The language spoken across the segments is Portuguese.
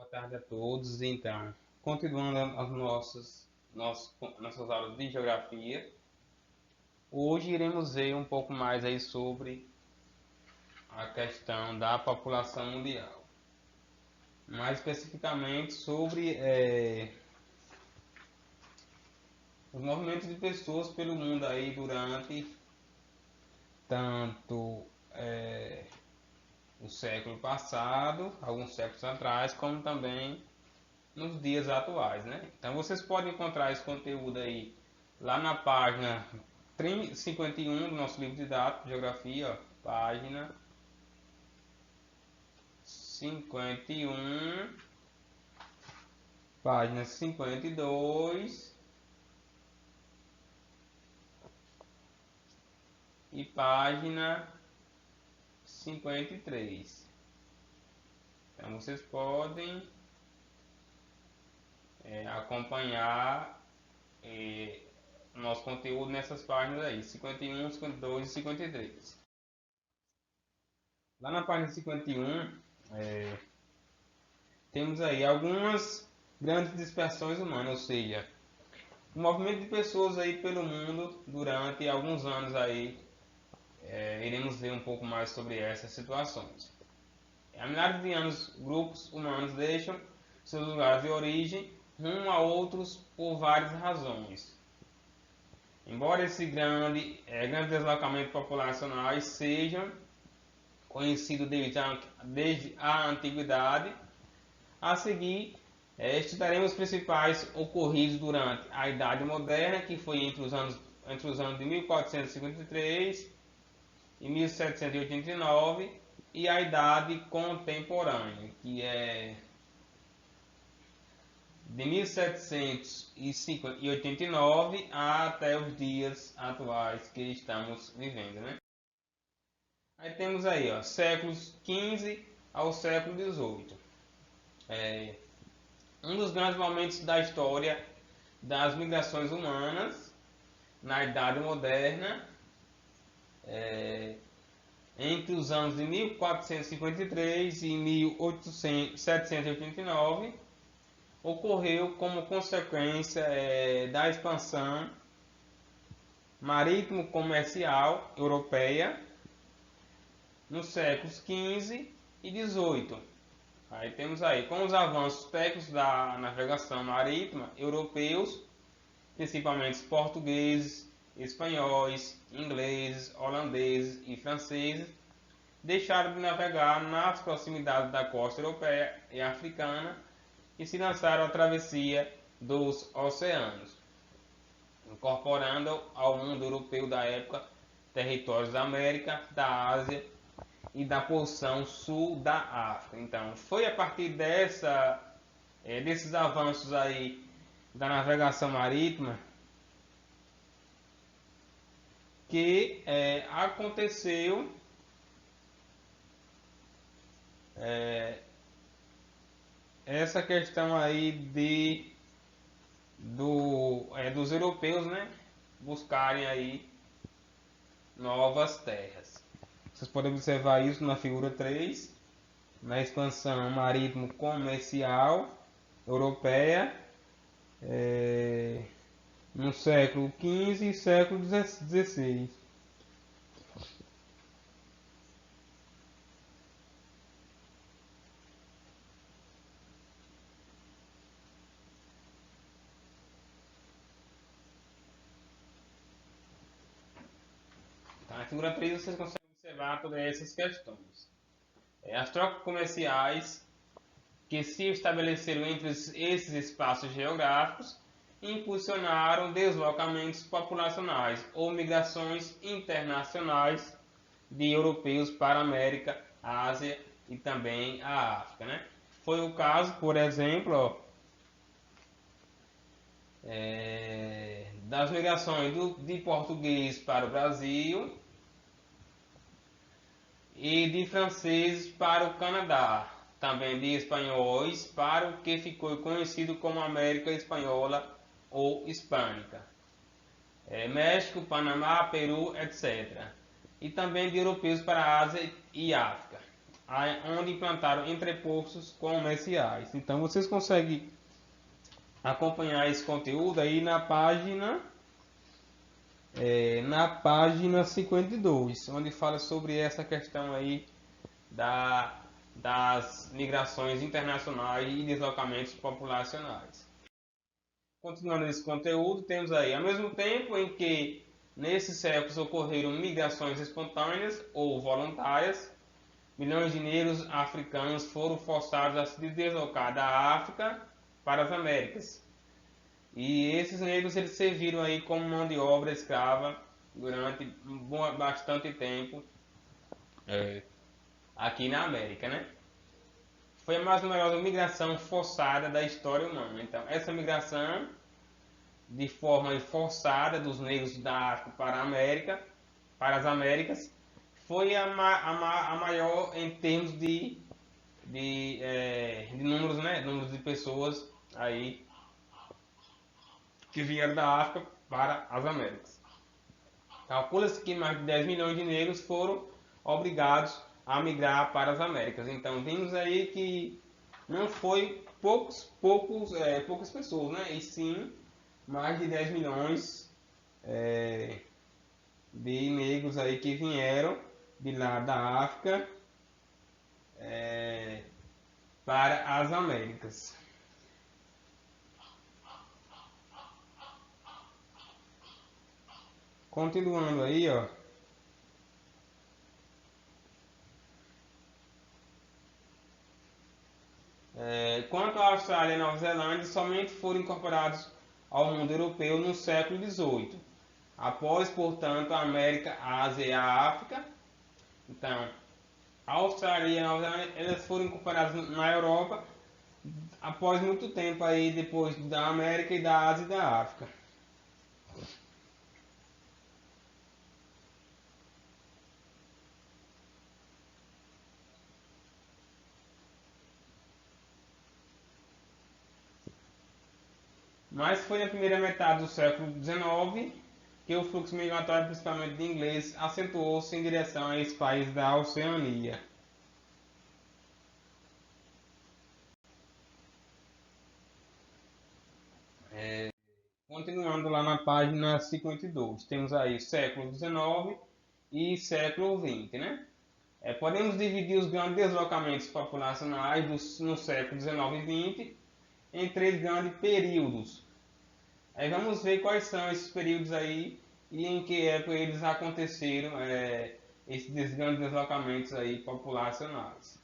tarde a todos. Então, continuando as nossas aulas de geografia, hoje iremos ver um pouco mais aí sobre a questão da população mundial, mais especificamente sobre os movimentos de pessoas pelo mundo aí durante tanto o século passado, alguns séculos atrás, como também nos dias atuais, né? Então vocês podem encontrar esse conteúdo aí lá na página 51 do nosso livro didático de geografia, ó, página 51, página 52 e página 53. Então vocês podem acompanhar o nosso conteúdo nessas páginas aí, 51, 52 e 53. Lá na página 51, temos aí algumas grandes dispersões humanas, ou seja, o movimento de pessoas aí pelo mundo durante alguns anos aí. Iremos ver um pouco mais sobre essas situações. Há milhares de anos, grupos humanos deixam seus lugares de origem rumo a outros por várias razões. Embora esse grande deslocamento populacionais sejam conhecidos desde a antiguidade, a seguir estudaremos os principais ocorridos durante a Idade Moderna, que foi entre os anos de 1453 e 1789, e a Idade Contemporânea, que é de 1789 até os dias atuais que estamos vivendo, né? Aí temos aí, ó, séculos XV ao século XVIII. Um dos grandes momentos da história das migrações humanas na Idade Moderna, entre os anos de 1453 e 1789, ocorreu como consequência da expansão marítimo-comercial europeia nos séculos XV e XVIII. Aí temos aí, com os avanços técnicos da navegação marítima europeus, principalmente os portugueses, espanhóis, ingleses, holandeses e franceses, deixaram de navegar nas proximidades da costa europeia e africana e se lançaram à travessia dos oceanos, incorporando ao mundo europeu da época territórios da América, da Ásia e da porção sul da África. Então, foi a partir desses avanços aí da navegação marítima que aconteceu essa questão aí dos europeus, né, buscarem aí novas terras. Vocês podem observar isso na figura 3, na expansão marítimo-comercial europeia no século XV e século XVI. Na figura 3 vocês conseguem observar todas essas questões. As trocas comerciais que se estabeleceram entre esses espaços geográficos impulsionaram deslocamentos populacionais ou migrações internacionais de europeus para a América, a Ásia e também a África, né? Foi o caso, por exemplo, das migrações de português para o Brasil e de franceses para o Canadá, também de espanhóis para o que ficou conhecido como América Espanhola ou Hispânica, México, Panamá, Peru, etc. E também de europeus para a Ásia e África. onde implantaram entrepostos comerciais. Então vocês conseguem acompanhar esse conteúdo aí na página 52, onde fala sobre essa questão aí das migrações internacionais e deslocamentos populacionais. Continuando esse conteúdo, temos aí, ao mesmo tempo em que nesses séculos ocorreram migrações espontâneas ou voluntárias, milhões de negros africanos foram forçados a se deslocar da África para as Américas. E esses negros eles serviram aí como mão de obra escrava durante bastante tempo aqui na América, né? Foi a mais numerosa migração forçada da história humana. Então, essa migração de forma forçada dos negros da África para a América, para as Américas, foi a maior em termos de números, né? Números de pessoas aí que vieram da África para as Américas. Calcula-se que mais de 10 milhões de negros foram obrigados a migrar para as Américas. Então vimos aí que não foi poucas pessoas, né? E sim mais de 10 milhões de negros aí que vieram de lá da África para as Américas. Continuando aí, ó. Quanto à Austrália e Nova Zelândia, somente foram incorporados ao mundo europeu no século XVIII. Após, portanto, a América, a Ásia e a África. Então, a Austrália e a Nova Zelândia, elas foram incorporadas na Europa após muito tempo aí, depois da América e da Ásia e da África. Mas foi na primeira metade do século XIX que o fluxo migratório, principalmente de ingleses, acentuou-se em direção a esses países da Oceania. Continuando lá na página 52, temos aí século XIX e século XX, né? Podemos dividir os grandes deslocamentos populacionais no século XIX e XX em três grandes períodos. Aí vamos ver quais são esses períodos aí e em que época eles aconteceram, esses grandes deslocamentos aí populacionais.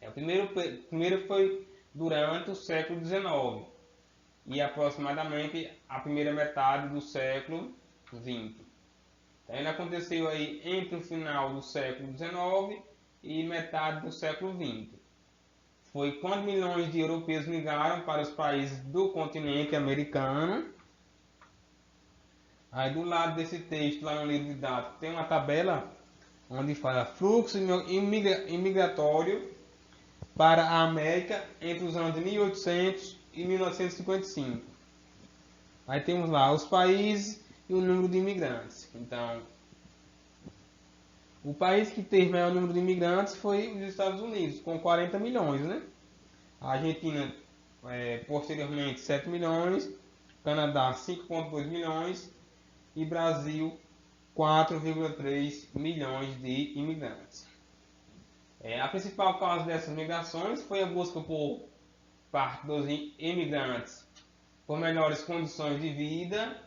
O primeiro foi durante o século XIX e aproximadamente a primeira metade do século XX. Então, ele aconteceu aí entre o final do século XIX e metade do século XX. Foi quando milhões de europeus migraram para os países do continente americano. Aí do lado desse texto, lá no livro de dados, tem uma tabela onde fala fluxo imigratório para a América entre os anos de 1800 e 1955. Aí temos lá os países e o número de imigrantes. Então, o país que teve maior número de imigrantes foi os Estados Unidos, com 40 milhões, né? A Argentina, posteriormente, 7 milhões, Canadá, 5,2 milhões e Brasil, 4,3 milhões de imigrantes. A principal causa dessas migrações foi a busca por parte dos imigrantes por melhores condições de vida,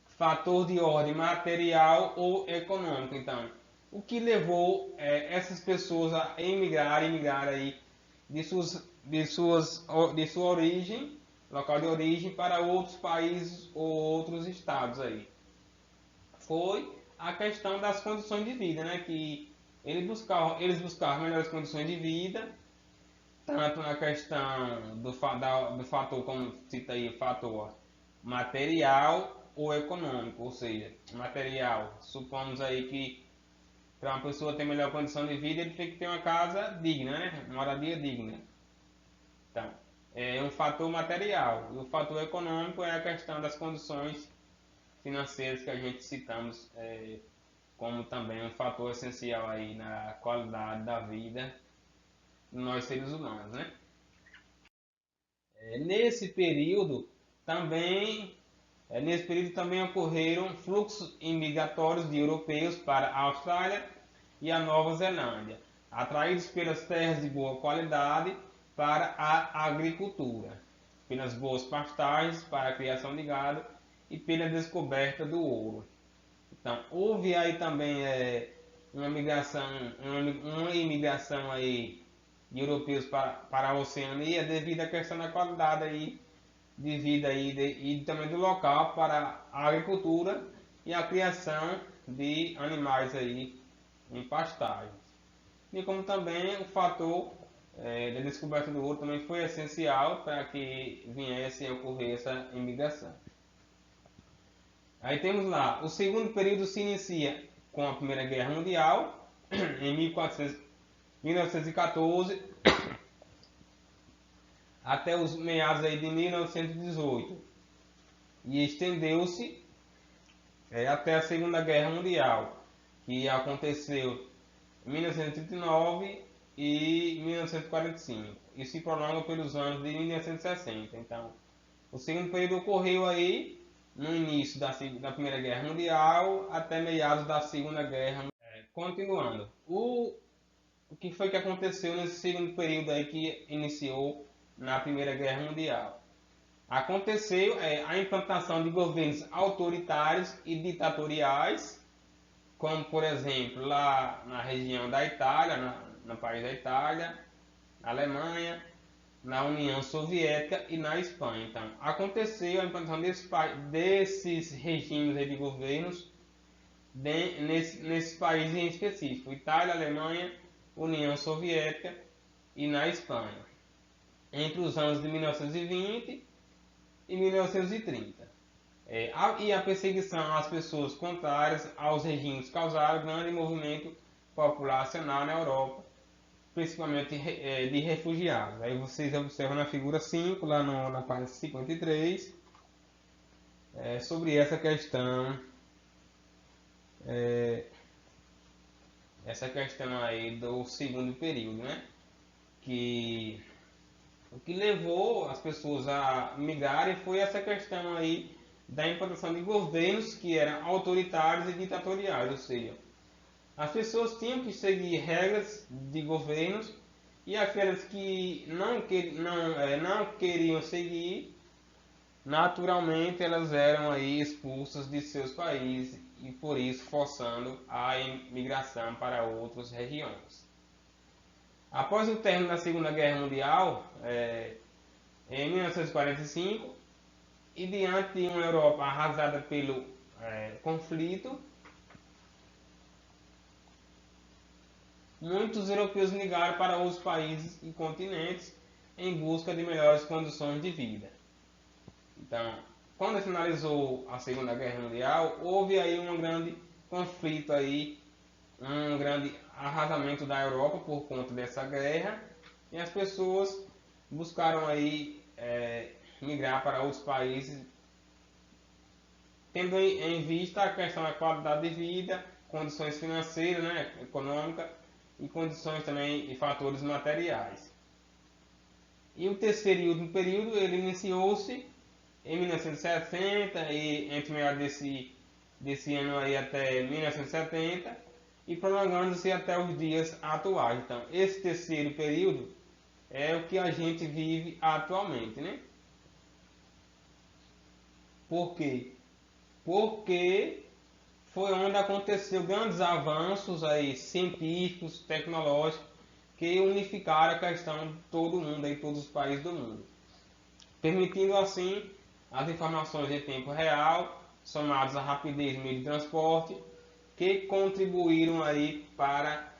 fator de ordem material ou econômico. Então, o que levou essas pessoas a emigrar aí de sua origem, local de origem, para outros países ou outros estados aí? Foi a questão das condições de vida, né? Que eles buscavam melhores condições de vida, tanto na questão do fator, como cita aí, fator material ou econômico, ou seja, material. Supomos aí que para uma pessoa ter melhor condição de vida, ele tem que ter uma casa digna, né? Uma moradia digna. Então, é um fator material. E o fator econômico é a questão das condições financeiras que a gente citamos como também um fator essencial aí na qualidade da vida de nós seres humanos, né? Nesse período também ocorreram fluxos imigratórios de europeus para a Austrália e a Nova Zelândia, atraídos pelas terras de boa qualidade para a agricultura, pelas boas pastagens para a criação de gado e pela descoberta do ouro. Então, houve aí também uma imigração aí de europeus para a Oceania devido à questão da qualidade aí de vida aí e também do local para a agricultura e a criação de animais aí em pastagens. E como também o fator da descoberta do ouro também foi essencial para que viesse a ocorrer essa imigração. Aí temos lá, o segundo período se inicia com a Primeira Guerra Mundial, em 1914, até os meados aí de 1918, e estendeu-se até a Segunda Guerra Mundial, que aconteceu em 1939 e 1945, e se prolonga pelos anos de 1960. Então, o segundo período ocorreu aí no início da Primeira Guerra Mundial até meados da Segunda Guerra Mundial. Continuando, o que foi que aconteceu nesse segundo período aí que iniciou na Primeira Guerra Mundial? Aconteceu a implantação de governos autoritários e ditatoriais, como por exemplo lá na região da Itália, no país da Itália, na Alemanha, na União Soviética e na Espanha. Então, aconteceu a implantação desses regimes de governos nesses países em específico: Itália, Alemanha, União Soviética e na Espanha, entre os anos de 1920 e 1930. E a perseguição às pessoas contrárias aos regimes causaram grande movimento populacional na Europa, principalmente de refugiados. Aí vocês observam na figura 5, lá na página 53, sobre essa questão aí do segundo período, né? O que levou as pessoas a migrarem foi essa questão aí da implantação de governos que eram autoritários e ditatoriais, ou seja, as pessoas tinham que seguir regras de governos e aquelas que não queriam seguir, naturalmente elas eram aí expulsas de seus países e por isso forçando a imigração para outras regiões. Após o término da Segunda Guerra Mundial, em 1945, e diante de uma Europa arrasada pelo conflito, muitos europeus migraram para outros países e continentes em busca de melhores condições de vida. Então, quando finalizou a Segunda Guerra Mundial, houve aí um grande conflito aí, um grande arrasamento da Europa por conta dessa guerra, e as pessoas buscaram aí migrar para outros países, tendo em vista a questão da qualidade de vida, condições financeiras, né, econômicas, e condições também e fatores materiais. E o terceiro e último período ele iniciou-se em 1960 e entre meados desse ano aí até 1970 e prolongando-se até os dias atuais. Então, esse terceiro período é o que a gente vive atualmente, né? Por quê? Porque foi onde aconteceu grandes avanços aí científicos, tecnológicos, que unificaram a questão de todo mundo, aí, todos os países do mundo, permitindo assim as informações em tempo real, somadas à rapidez do meio de transporte, que contribuíram aí para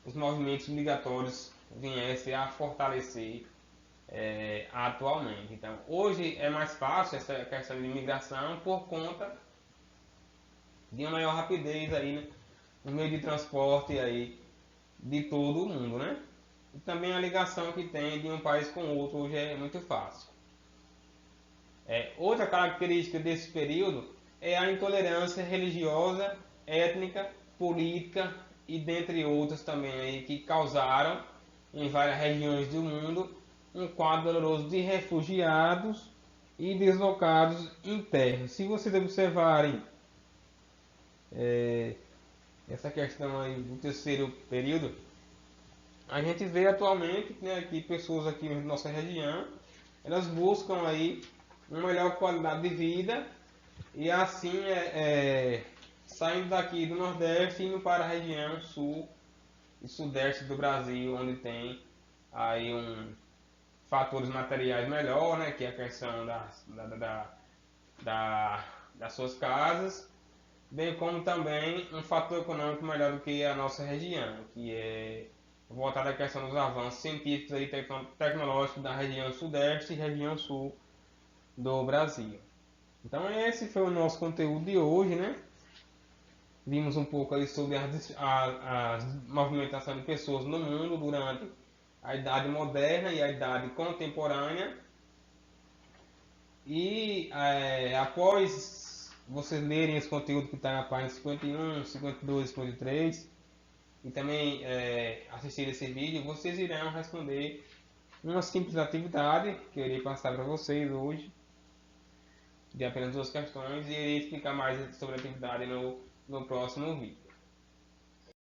os movimentos migratórios viessem a fortalecer atualmente. Então, hoje é mais fácil essa questão de imigração por conta de uma maior rapidez aí, né, no meio de transporte aí de todo o mundo, né? E também a ligação que tem de um país com outro hoje é muito fácil. Outra característica desse período é a intolerância religiosa, étnica, política e dentre outras também aí que causaram em várias regiões do mundo um quadro doloroso de refugiados e deslocados internos. Se vocês observarem essa questão aí do terceiro período, a gente vê atualmente, né, que pessoas aqui na nossa região, elas buscam aí uma melhor qualidade de vida e assim saindo daqui do Nordeste e indo para a região Sul e Sudeste do Brasil, onde tem aí fatores materiais melhor, né, que é a questão das suas casas, bem como também um fator econômico melhor do que a nossa região, que é voltada à questão dos avanços científicos e tecnológicos da região Sudeste e região Sul do Brasil. Então esse foi o nosso conteúdo de hoje, né? Vimos um pouco aí sobre a movimentação de pessoas no mundo durante a Idade Moderna e a Idade Contemporânea. E após vocês lerem esse conteúdo que está na página 51, 52, 53 e também assistir esse vídeo, vocês irão responder uma simples atividade que eu irei passar para vocês hoje, de apenas duas questões, e irei explicar mais sobre a atividade no próximo vídeo.